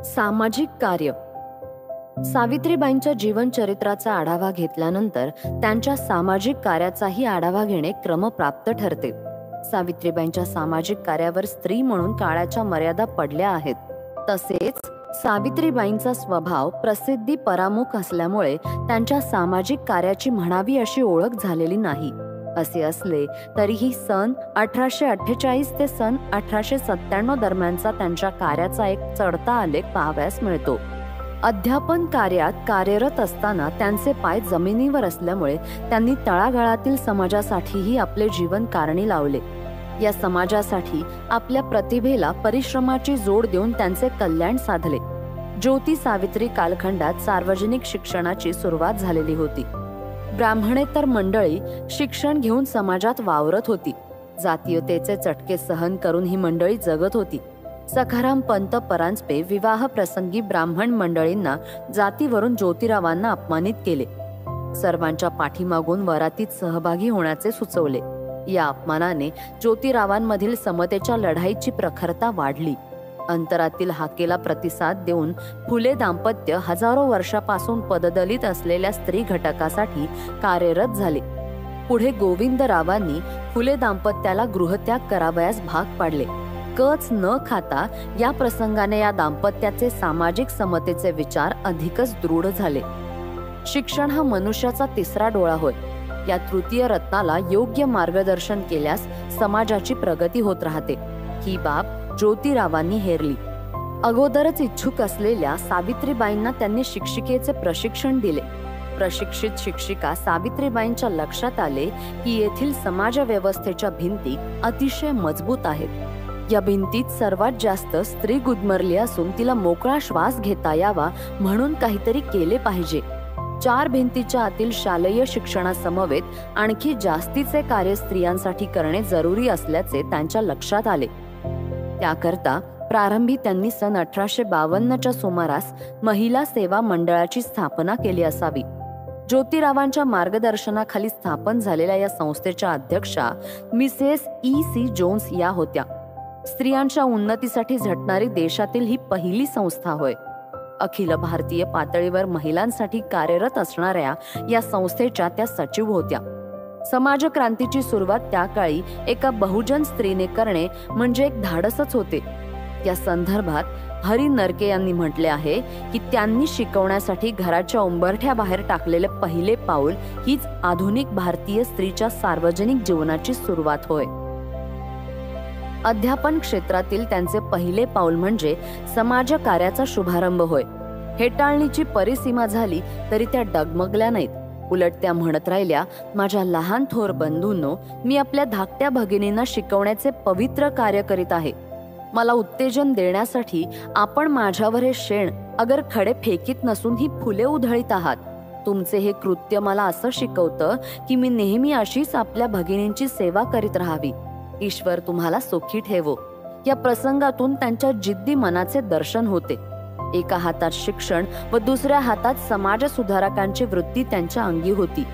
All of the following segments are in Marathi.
सामाजिक कार्य. सावित्रीबाईंच्या जीवनचरित्राचा आढावा घेतल्यानंतर त्यांच्या सामाजिक कार्याचाही आढावा घेणे क्रमप्राप्त ठरते. सावित्रीबाईंच्या सामाजिक कार्यावर स्त्री म्हणून काळाच्या मर्यादा पडल्या आहेत. तसेच सावित्रीबाईंचा स्वभाव प्रसिद्धी परामुख असल्यामुळे त्यांच्या सामाजिक कार्याची म्हणावी अशी ओळख झालेली नाही. असे असले तरीही सन 1848 ते सन 1897 दरम्यानचा त्यांच्या कार्याचा एक चढता आलेख पाहावयास मिळतो. अध्यापन कार्यात कार्यरत असताना त्यांचे पाय जमिनीवर असल्यामुळे त्यांनी तळागाळातील समाजासाठीही आपले जीवन कारणी लावले. या समाजासाठी आपल्या प्रतिभेला परिश्रमाची जोड देऊन त्यांचे कल्याण साधले. ज्योती सावित्री कालखंडात सार्वजनिक शिक्षणाची सुरुवात झालेली होती. ब्राह्मणेतर मंडळी शिक्षण घेऊन समाजात वावरत होती. जातीयतेचे चटके सहन करून ही मंडळी जगत होती. सखाराम पंत परांजपे विवाह प्रसंगी ब्राह्मण मंडळींना जातीवरून ज्योतिरावांना अपमानित केले. सर्वांच्या पाठीमागून वरातीत सहभागी होण्याचे सुचवले. या अपमानाने ज्योतिरावांमधील समतेच्या लढाईची प्रखरता वाढली. अंतरातील हाकेला प्रतिसाद देऊन फुले दाम्पत्य हजारो वर्षापासून पददलित असलेल्या स्त्री घटकासाठी कार्यरत झाले. पुढे गोविंदरावांनी फुले दाम्पत्याला गृहत्याग करावयास भाग पाडले. कच न खाता या प्रसंगाने या दाम्पत्याचे सामाजिक समतेचे विचार अधिकच दृढ झाले. शिक्षण हा मनुष्याचा तिसरा डोळा होय. या तृतीय रत्नाला योग्य मार्गदर्शन केल्यास समाजाची प्रगती होत राहते. ही बाब ज्योतिरावांनी हेरली. अगोदरच इच्छुक असलेल्या सावित्रीबाईंना त्यांनी शिक्षिकेचे प्रशिक्षण दिले. प्रशिक्षित शिक्षिका सावित्रीबाईंच्या लक्षात आले की येथील समाज व्यवस्थेच्या भिंती अतिशय मजबूत आहेत. या भिंतीत सर्वात जास्त स्त्री गुदमरली असून तिला मोकळा श्वास घेता यावा म्हणून काहीतरी केले पाहिजे. 4 भिंतीच्या आतील शालेय शिक्षणासमवेत आणखी जास्तीचे कार्य स्त्रियांसाठी करणे जरुरी असल्याचे त्यांच्या लक्षात आले. त्याकरता प्रारंभी त्यांनी सन 1852च्या सुमारास महिला सेवा मंडळाची स्थापना केली असावी. ज्योतिरावांच्या मार्गदर्शनाखाली स्थापन झालेल्या या संस्थेच्या अध्यक्षा मिसेस E.C. जोन्स या होत्या. स्त्रियांच्या उन्नतीसाठी झटणारी देशातील ही पहिली संस्था होय. अखिल भारतीय पातळीवर महिलांसाठी कार्यरत असणाऱ्या या संस्थेच्या त्या सचिव होत्या. समाजक्रांतीची सुरुवात त्या काळी एका बहुजन स्त्रीने करणे म्हणजे एक धाडसच होते. या संदर्भात हरी नरके यांनी म्हटले आहे की त्यांनी शिकवण्यासाठी घराच्या उंबरठ्या बाहेर टाकलेले पहिले पाऊल हीच आधुनिक भारतीय स्त्रीच्या सार्वजनिक जीवनाची सुरुवात होय. अध्यापन क्षेत्रातील त्यांचे पहिले पाऊल म्हणजे समाजकार्याचा शुभारंभ होय. हेटाळणीची परिसीमा झाली तरी त्या डगमगल्या नाहीत. उलट त्या म्हणत राहिल्या, माझ्या लहान थोर बंधूंनो, मी आपल्या धाकट्या भगिनींना शिकवण्याचे पवित्र कार्य करीत आहे. मला उत्तेजन देण्यासाठी आपण माझ्यावर हे शेण अगर खडे फेकीत नसून ही फुले उधळीत आहात. तुमचे हे कृत्य मला असं शिकवतं की मी नेहमी अशीच आपल्या भगिनींची सेवा करीत राहावी. ईश्वर तुम्हाला सुखी ठेवो. या प्रसंगातून त्यांच्या जिद्दी मनाचे दर्शन होते. एका हातात शिक्षण व दुसऱ्या हातात समाज सुधारकांची वृत्ती त्यांच्या अंगी होती.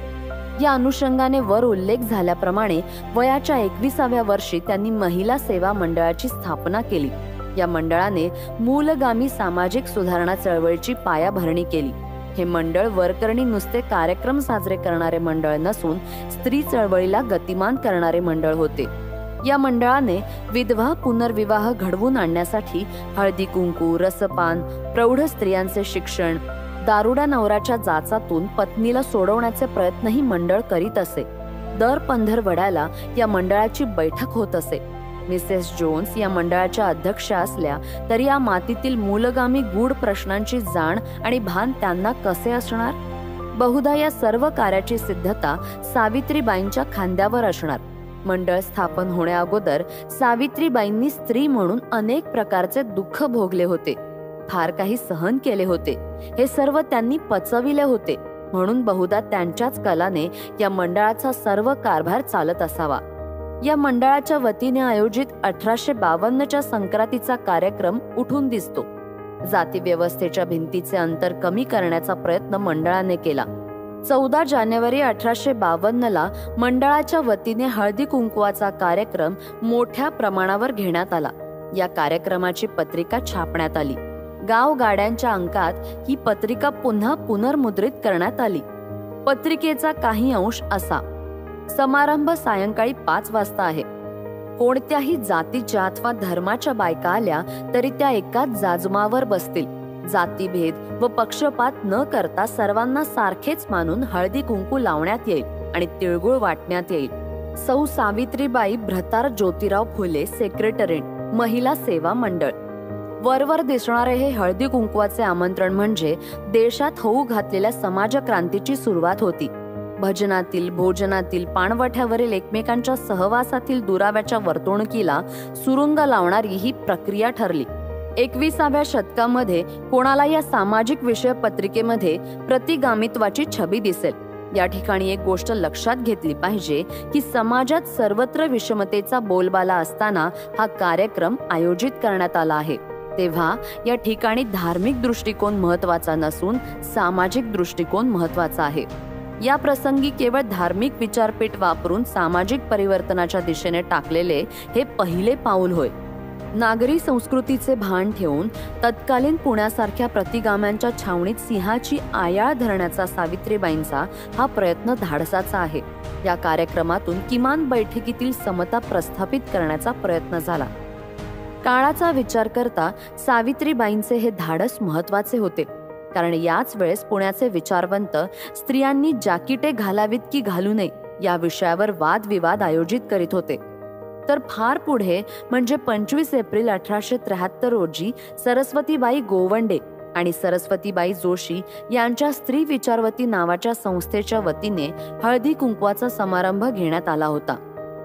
या अनुषंगाने वर उल्लेख झाल्याप्रमाणे वयाच्या 21व्या वर्षी त्यांनी महिला सेवा मंडळाची स्थापना केली. या मंडळाने मूलगामी सामाजिक सुधारणा चळवळीची पायाभरणी केली. हे मंडळ वरकरणी नुसते कार्यक्रम साजरे करणारे मंडळ नसून स्त्री चळवळीला गतिमान करणारे मंडळ होते. या मंडळाने विधवा पुनर्विवाह घडवून आणण्यासाठी हळदी कुंकू, रसपान, प्रौढ स्त्रियांचे शिक्षण, दारुडा नवऱ्याच्या जाचातून पत्नीला सोडवण्याचे प्रयत्नही मंडळ करीत असे. दर पंधरवड्याला या मंडळाची बैठक होत असे. मिसेस जोन्स या मंडळाच्या अध्यक्षा असल्या तरी या मातीतील मूलगामी गूढ प्रश्नांची जाण आणि भान त्यांना कसे असणार? बहुधा या सर्व कार्याची सिद्धता सावित्रीबाईंच्या खांद्यावर असणार. मंडळ स्थापन होण्याअगोदर सावित्रीबाईंनी स्त्री म्हणून अनेक प्रकारचे दुःख भोगले होते. फार काही सहन केले होते. हे सर्व त्यांनी पचविले होते. म्हणून बहुधा त्यांच्याच कलाने या मंडळाचा सर्व कारभार चालत असावा. या मंडळाच्या वतीने आयोजित 1852च्या संक्रांतीचा कार्यक्रम उठून दिसतो. जाती व्यवस्थेच्या भिंतीचे अंतर कमी करण्याचा प्रयत्न मंडळाने केला. 14 जानेवारी 1852ला मंडळाच्या वतीने हळदी कुंकवाचा कार्यक्रम मोठ्या प्रमाणावर घेण्यात आला. या कार्यक्रमाची पत्रिका छापण्यात आली. गावगाड्यांच्या अंकात ही पत्रिका पुन्हा पुनर्मुद्रित करण्यात आली. पत्रिकेचा काही अंश असा: समारंभ सायंकाळी 5 वाजता आहे. कोणत्याही जातीच्या अथवा धर्माच्या बायका आल्या तरी त्या एकाच जाजमावर बसतील. जातीभेद व पक्षपात न करता सर्वांना सारखेच मानून हळदी कुंकू लावण्यात येईल आणि तिळगुळ वाटण्यात येईल. सौ सावित्रीबाई भ्रतार ज्योतिराव फुले, सेक्रेटरीण, महिला सेवा मंडळ. वरवर दिसणारे हे हळदी कुंकवाचे आमंत्रण म्हणजे देशात होऊ घातलेल्या समाजक्रांतीची सुरुवात होती. भजनातील, भोजनातील, पाणवठ्यावरील एकमेकांच्या सहवासातील दुराव्याच्या वर्तणुकीला सुरुंग लावणारी ही प्रक्रिया ठरली. 21व्या शतकामध्ये कोणाला या सामाजिक विषय पत्रिकेमध्ये प्रतिगामित्वाची छबी दिसेल. या ठिकाणी एक गोष्ट लक्षात घेतली पाहिजे की समाजात सर्वत्र विषमतेचा बोलबाला असताना हा कार्यक्रम आयोजित करण्यात आला आहे. तेव्हा या ठिकाणी धार्मिक दृष्टिकोन महत्वाचा नसून सामाजिक दृष्टिकोन महत्वाचा आहे. या प्रसंगी केवळ धार्मिक विचारपीठ वापरून सामाजिक परिवर्तनाच्या दिशेने टाकलेले हे पहिले पाऊल होय. नागरी संस्कृतीचे भान ठेवून तत्कालीन पुण्यासारख्या प्रतिगाम्यांच्या छावणीत सिंहाची आयाळ धरण्याचा सावित्रीबाईंचा हा प्रयत्न धाडसाचा आहे. या कार्यक्रमातून किमान बैठकीतील समता प्रस्थापित करण्याचा प्रयत्न झाला. काळाचा विचार करता सावित्रीबाईंचे हे धाडस महत्वाचे होते, कारण याच वेळेस पुण्याचे विचारवंत स्त्रियांनी जाकीटे घालावीत की घालू नये या विषयावर वादविवाद आयोजित करीत होते. तर फार पुढे म्हणजे 25 एप्रिल 1873 रोजी सरस्वतीबाई गोवंडे आणि सरस्वतीबाई जोशी यांच्या स्त्री विचारवती नावाच्या संस्थेच्या वतीने हळदी कुंकवाचा समारंभ घेण्यात आला होता.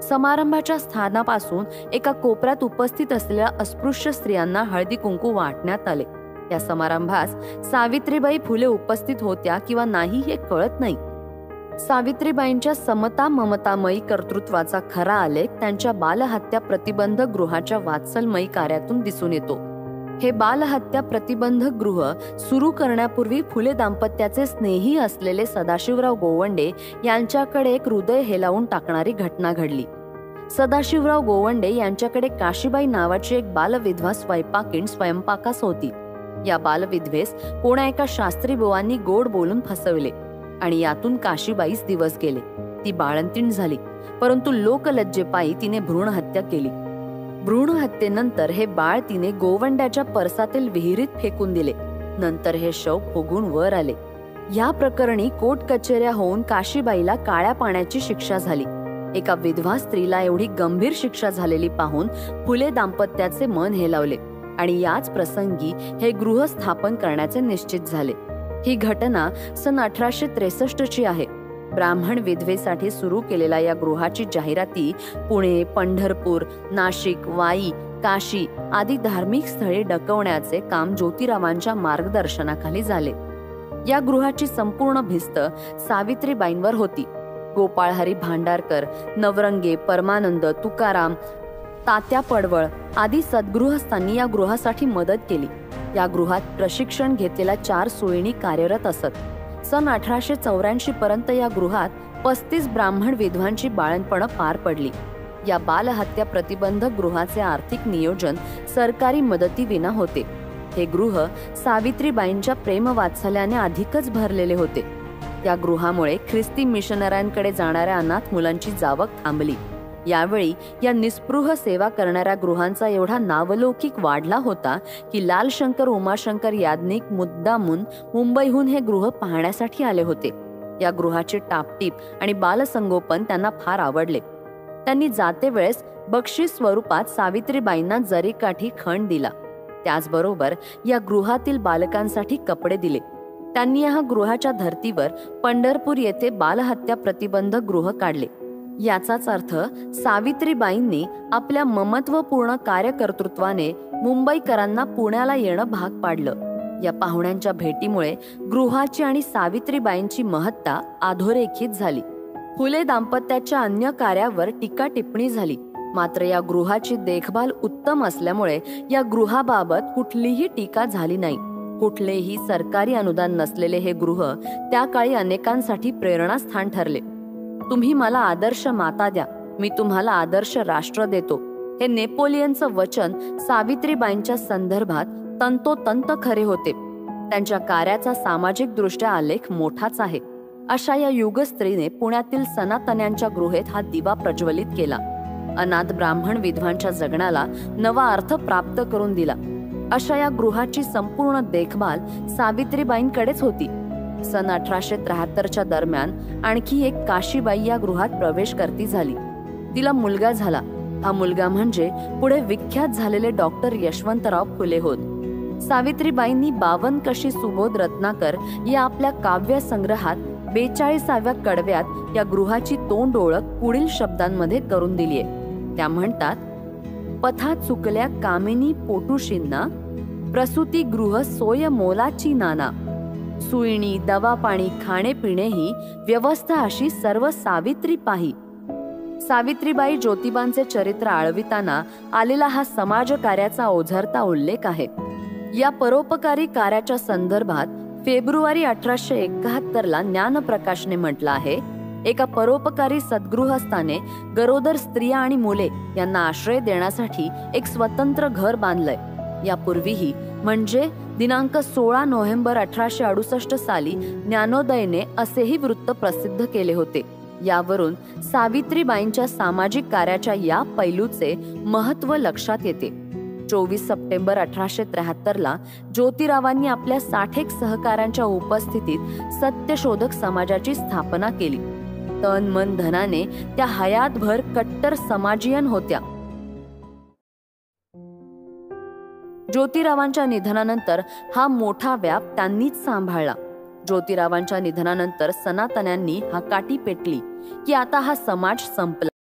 समारंभाच्या स्थानापासून एका कोपऱ्यात उपस्थित असलेल्या अस्पृश्य स्त्रियांना हळदी कुंकू वाटण्यात आले. या समारंभास सावित्रीबाई फुले उपस्थित होत्या किंवा नाही हे कळत नाही. सावित्रीबाईंच्या समता ममतामयी कर्तृत्वाचा खरा आलेख त्यांच्या बालहत्या प्रतिबंधक गृहाच्या वात्सलमयी कार्यातून दिसून येतो. हे बालहत्या प्रतिबंधक गृह सुरू करण्यापूर्वी फुले दाम्पत्याचे स्नेही असलेले सदाशिवराव गोवंडे यांच्याकडे एक हृदय हेलावून टाकणारी घटना घडली. सदाशिवराव गोवंडे यांच्याकडे काशीबाई नावाची एक बालविधवा स्वयंपाकीण स्वयंपाकास होती. या बालविधवेस कोणा एका शास्त्री बुवांनी गोड बोलून फसवले आणि यातून काशीबाईस दिवस गेले. ती बाळंतीण झाली, परंतु लोकलज्जेपायी तिने भ्रूण हत्या केली. भ्रूण हत्येनंतर हे बाळ तिने गोवंड्याच्या परसातील विहिरीत फेकून दिले. नंतर हे शव फुगून वर आले. या प्रकरणी कोर्ट कचेऱ्या होऊन काशीबाईला काळ्या पाण्याची शिक्षा झाली. एका विधवा स्त्रीला एवढी गंभीर शिक्षा झालेली पाहून फुले दाम्पत्याचे मन हेलावले आणि याच प्रसंगी हे गृह स्थापन करण्याचे निश्चित झाले. ही घटना सन 1863 आहे. ब्राह्मण विधवेसाठी सुरू केलेल्या या गृहाची जाहिराती पुणे, पंढरपूर, नाशिक, वाई, काशी आदी धार्मिक स्थळे डकवण्याचे काम ज्योतिरावांच्या मार्गदर्शनाखाली झाले. या गृहाची संपूर्ण भिस्त सावित्रीबाईंवर होती. गोपाळहरी भांडारकर, नवरंगे, परमानंद, तुकाराम, तात्या पडवळ आदी सद्गृहस्थांनी या गृहासाठी मदत केली. या गृहात प्रशिक्षण घेतलेल्या 4 सोयीणी कार्यरत असत. सन 1884 पर्यंत या गृहात 35 ब्राह्मण विधवांची बाळंतपणं पार पडली. या बालहत्या प्रतिबंधक गृहाचे आर्थिक नियोजन सरकारी मदतीविना होते. हे गृह सावित्रीबाईंच्या प्रेमवात्सल्याने अधिकच भरलेले होते. या गृहामुळे ख्रिस्ती मिशनऱ्यांकडे जाणाऱ्या अनाथ मुलांची जावक थांबली. यावेळी या निस्पृह सेवा करणाऱ्या गृहांचा एवढा नावलौकिक वाढला होता की लालशंकर उमाशंकर याज्ञिक मुद्दामून मुंबईहून हे गृह पाहण्यासाठी आले होते. या गृहाचे टापटीप आणि बालसंगोपन त्यांना फार आवडले. त्यांनी जाते वेळेस बक्षीस स्वरूपात सावित्रीबाईंना जरीकाठी खण दिला. त्याचबरोबर या गृहातील बालकांसाठी कपडे दिले. त्यांनी या गृहाच्या धर्तीवर पंढरपूर येथे बालहत्या प्रतिबंधक गृह काढले. याचाच अर्थ सावित्रीबाईंनी आपल्या ममत्वपूर्ण कार्यकर्तृत्वाने मुंबईकरांना पुण्याला येणं भाग पाडलं. या पाहुण्यांच्या भेटीमुळे गृहाची आणि सावित्रीबाईंची महत्ता अधोरेखित झाली. फुले दाम्पत्याच्या अन्य कार्यावर टीका टिप्पणी झाली. मात्र या गृहाची देखभाल उत्तम असल्यामुळे या गृहाबाबत कुठलीही टीका झाली नाही. कुठलेही सरकारी अनुदान नसलेले हे गृह त्या काळी अनेकांसाठी प्रेरणास्थान ठरले. तुम्ही मला आदर्श माता द्या, मी तुम्हाला आदर्श राष्ट्र देतो, हे नेपोलियनचं वचन सावित्रीबाईंच्या संदर्भात तंतोतंत खरे होते. त्यांच्या कार्याचा सामाजिक दृष्ट्या आलेख मोठाच आहे. अशा या युगस्त्रीने पुण्यातील सनातन्यांच्या गृहेत हा दिवा प्रज्वलित केला. अनाथ ब्राह्मण विधवांच्या जगण्याला नवा अर्थ प्राप्त करून दिला. अशा या गृहाची संपूर्ण देखभाल सावित्रीबाईंकडेच होती. सन 1873च्या दरम्यान आणखी एक काशीबाई या गृहात प्रवेश करती झाली. तिला मुलगा झाला. हा मुलगा म्हणजे पुढे विख्यात झालेले डॉक्टर यशवंतराव फुले होत. सावित्रीबाईंनी 52 कशी सुबोध रत्नाकर या आपल्या काव्य संग्रहात 42व्या कडव्यात या गृहाची तोंड ओळख पुढील शब्दांमध्ये करून दिलीये. त्या म्हणतात, पथा चुकल्या कामिनी पोटुशींना, प्रसूती गृह सोय मोलाची नाना, सुईणी दवा पाणी खाणे पिणे ही व्यवस्था अशी सर्व सावित्री पाही. सावित्रीबाई ज्योतिबांचे चरित्र आळविताना आलेला हा समाज कार्याचा ओझरता उल्लेख आहे. या परोपकारी कार्याच्या संदर्भात फेब्रुवारी 1871ला ज्ञानप्रकाशने म्हटलं आहे, एका परोपकारी सद्गृहस्थाने गरोदर स्त्रिया आणि मुले यांना आश्रय देण्यासाठी एक स्वतंत्र घर बांधलंय. यापूर्वीही म्हणजे दिनांक 16 नोव्हेंबर 1868 साली ज्ञानोदयने असेही वृत्त प्रसिद्ध केले होते. यावरून सावित्रीबाईंच्या सामाजिक कार्याच्या या पैलूचे महत्त्व लक्षात येते. 24 सप्टेंबर 1873ला ज्योतिरावांनी आपल्या 60 सहकाऱ्यांच्या उपस्थितीत सत्यशोधक समाजाची स्थापना केली. तन मन धनाने त्या हयातभर कट्टर समाजियन होत्या. ज्योतिरावांच्या निधनानंतर हा मोठा व्याप त्यांनीच सांभाळला. ज्योतिरावांच्या निधनानंतर सनातन्यांनी हा काठी पेटली की आता हा समाज संपला.